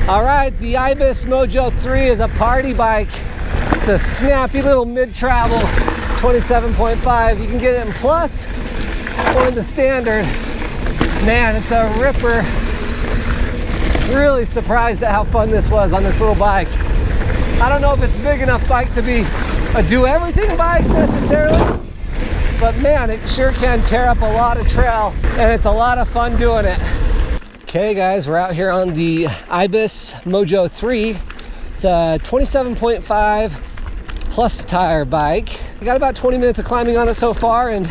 All right, the Ibis Mojo 3 is a party bike. It's a snappy little mid-travel, 27.5. You can get it in plus or in the standard. Man, it's a ripper. Really surprised at how fun this was on this little bike. I don't know if it's a big enough bike to be a do-everything bike necessarily, but man, it sure can tear up a lot of trail, and it's a lot of fun doing it. Okay guys, we're out here on the Ibis Mojo 3. It's a 27.5 plus tire bike. I got about 20 minutes of climbing on it so far, and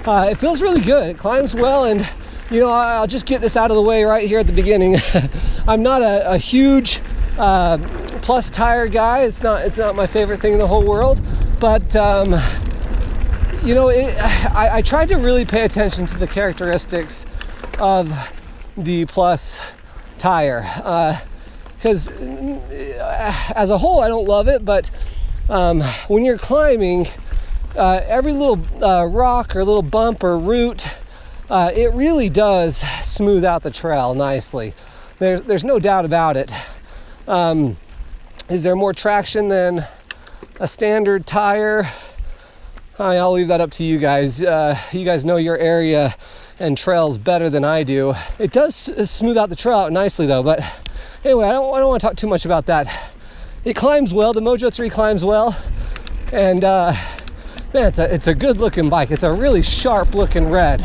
it feels really good. It climbs well, and you know, I'll just get this out of the way right here at the beginning. I'm not a huge plus tire guy. It's not my favorite thing in the whole world, but you know, I tried to really pay attention to the characteristics of the plus tire, because as a whole I don't love it, but when you're climbing, every little rock or little bump or root, it really does smooth out the trail nicely. There's no doubt about it. Is there more traction than a standard tire? I'll leave that up to you guys. You guys know your area and trails better than I do. It does smooth out the trail out nicely though, but anyway, I don't want to talk too much about that. It climbs well. The Mojo 3 climbs well, and man, it's a good looking bike. It's a really sharp looking red,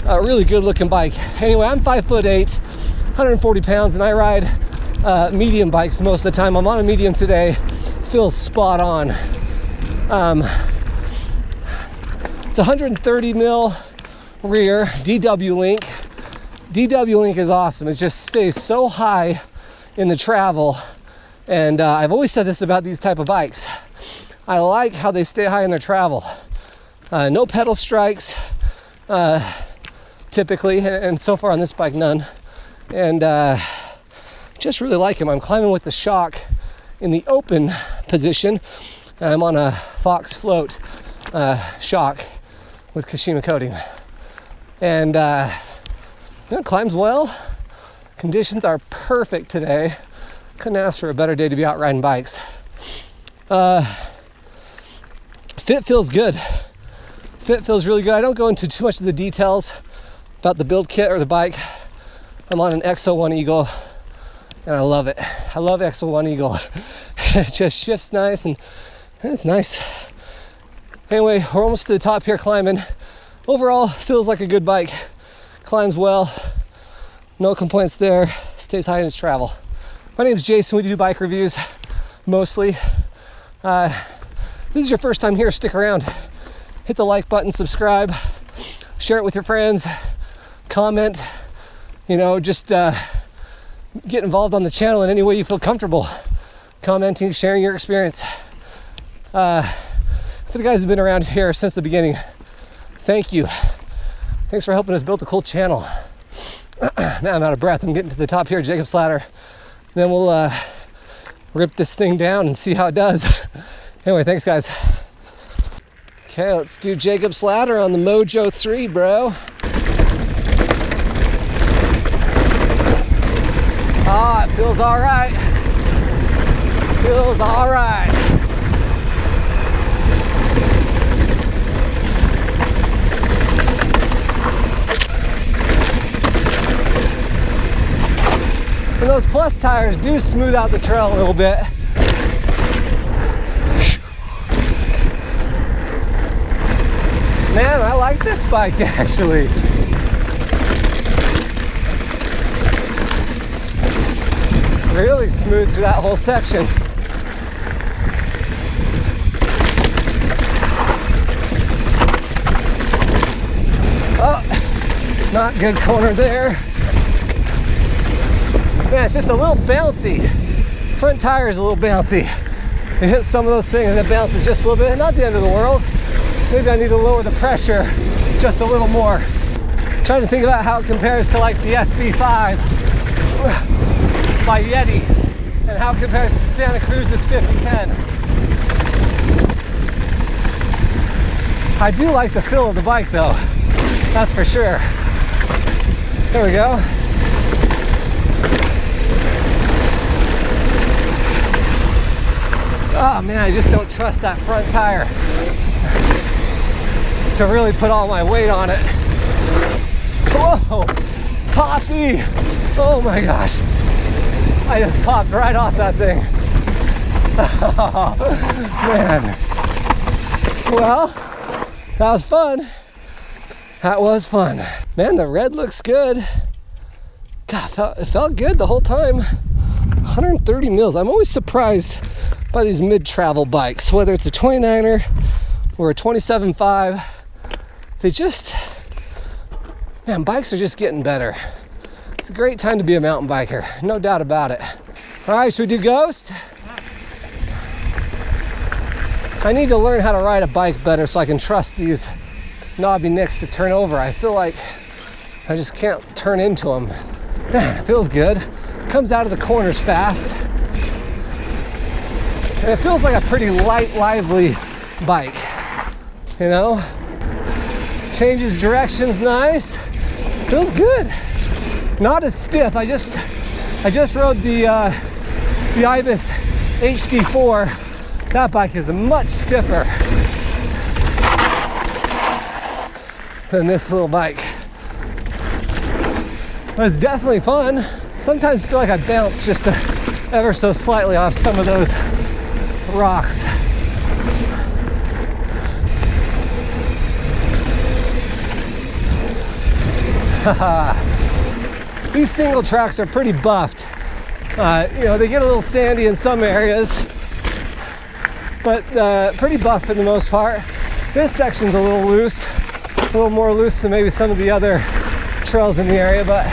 a really good looking bike. Anyway, I'm 5'8", 140 pounds, and I ride medium bikes most of the time. I'm on a medium today. Feels spot on. It's 130 mil rear, DW Link. DW Link is awesome. It just stays so high in the travel, and I've always said this about these type of bikes. I like how they stay high in their travel. No pedal strikes, typically, and so far on this bike, none. And just really like them. I'm climbing with the shock in the open position. I'm on a Fox Float shock with Kashima coating, and it climbs well. Conditions are perfect today. Couldn't ask for a better day to be out riding bikes. Fit feels good. Fit feels really good. I don't go into too much of the details about the build kit or the bike. I'm on an XO1 Eagle, and I love it. I love XO1 Eagle. It just shifts nice, and it's nice. Anyway, we're almost to the top here climbing. Overall, feels like a good bike. Climbs well. No complaints there. Stays high in its travel. My name is Jason. We do bike reviews mostly. If this is your first time here, stick around. Hit the like button, subscribe, share it with your friends, comment. You know, just get involved on the channel in any way you feel comfortable. Commenting, sharing your experience. For the guys who've been around here since the beginning, thank you. Thanks for helping us build a cool channel. Man, I'm out of breath. I'm getting to the top here, Jacob's Ladder. Then we'll rip this thing down and see how it does. Anyway, thanks guys. Okay, let's do Jacob's Ladder on the Mojo 3, bro. Ah, it feels all right. Feels all right. And those plus tires do smooth out the trail a little bit. Man, I like this bike actually. Really smooth through that whole section. Oh, not good corner there. Man, it's just a little bouncy. Front tire is a little bouncy. It hits some of those things and it bounces just a little bit. Not the end of the world. Maybe I need to lower the pressure just a little more. I'm trying to think about how it compares to like the SB5 by Yeti and how it compares to Santa Cruz's 5010. I do like the feel of the bike though, that's for sure. There we go. Oh man, I just don't trust that front tire to really put all my weight on it. Whoa, Poppy! Oh my gosh, I just popped right off that thing. Oh man. Well, that was fun. That was fun. Man, the red looks good. God, it felt good the whole time. 130 mils. I'm always surprised by these mid-travel bikes, whether it's a 29er or a 27.5. They just, man, bikes are just getting better. It's a great time to be a mountain biker, no doubt about it. All right, should we do Ghost? I need to learn how to ride a bike better so I can trust these knobby nicks to turn over. I feel like I just can't turn into them. Man, it feels good. Comes out of the corners fast. And it feels like a pretty light, lively bike, you know? Changes directions nice. Feels good. Not as stiff. I just rode the Ibis HD4. That bike is much stiffer than this little bike. But it's definitely fun. Sometimes I feel like I bounce just ever so slightly off some of those rocks. These single tracks are pretty buffed. You know, they get a little sandy in some areas, but pretty buff for the most part. This section's a little loose, a little more loose than maybe some of the other trails in the area, but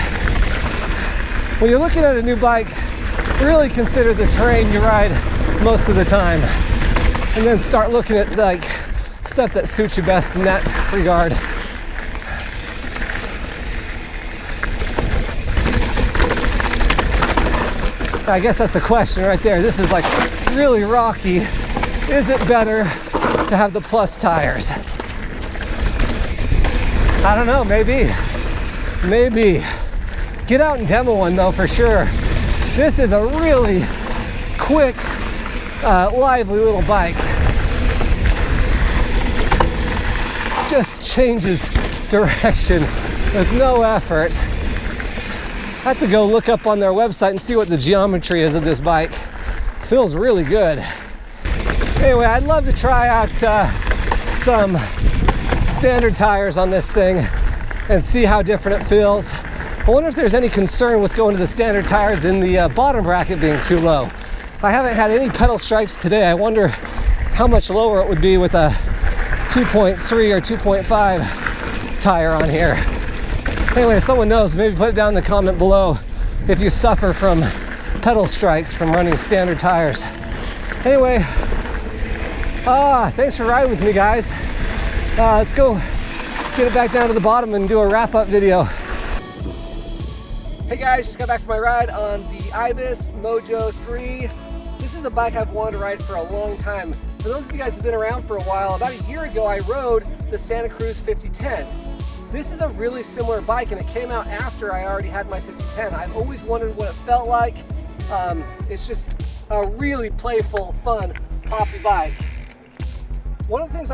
when you're looking at a new bike, really consider the terrain you ride most of the time, and then start looking at like stuff that suits you best in that regard. I guess that's the question right there. This is like really rocky. Is it better to have the plus tires? I don't know, maybe. Maybe. Get out and demo one though, for sure. This is a really quick, lively little bike. Just changes direction with no effort. I have to go look up on their website and see what the geometry is of this bike. Feels really good. Anyway, I'd love to try out some standard tires on this thing and see how different it feels. I wonder if there's any concern with going to the standard tires in the bottom bracket being too low. I haven't had any pedal strikes today. I wonder how much lower it would be with a 2.3 or 2.5 tire on here. Anyway, if someone knows, maybe put it down in the comment below if you suffer from pedal strikes from running standard tires. Anyway, thanks for riding with me, guys. Let's go get it back down to the bottom and do a wrap-up video. Hey guys, just got back from my ride on the Ibis Mojo 3. This is a bike I've wanted to ride for a long time. For those of you guys who've been around for a while, about a year ago I rode the Santa Cruz 5010. This is a really similar bike, and it came out after I already had my 5010. I've always wondered what it felt like. It's just a really playful, fun, poppy bike. One of the things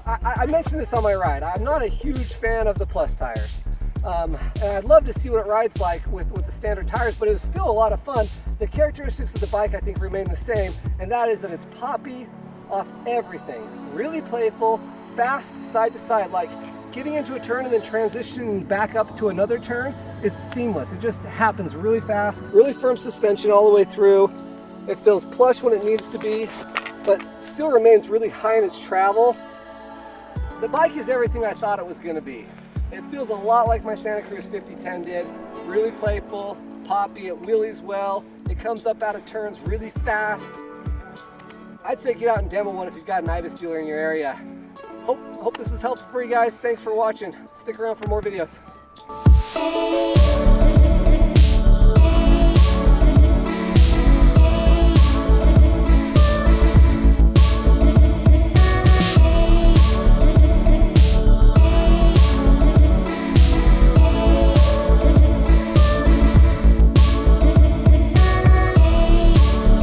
I mentioned this on my ride. I'm not a huge fan of the plus tires. And I'd love to see what it rides like with the standard tires, but it was still a lot of fun. The characteristics of the bike I think remain the same, and that is that it's poppy off everything. Really playful, fast side to side, like getting into a turn and then transitioning back up to another turn is seamless. It just happens really fast. Really firm suspension all the way through. It feels plush when it needs to be, but still remains really high in its travel. The bike is everything I thought it was going to be. It feels a lot like my Santa Cruz 5010 did. Really playful, poppy, it wheelies well. It comes up out of turns really fast. I'd say get out and demo one if you've got an Ibis dealer in your area. Hope this was helpful for you guys. Thanks for watching. Stick around for more videos.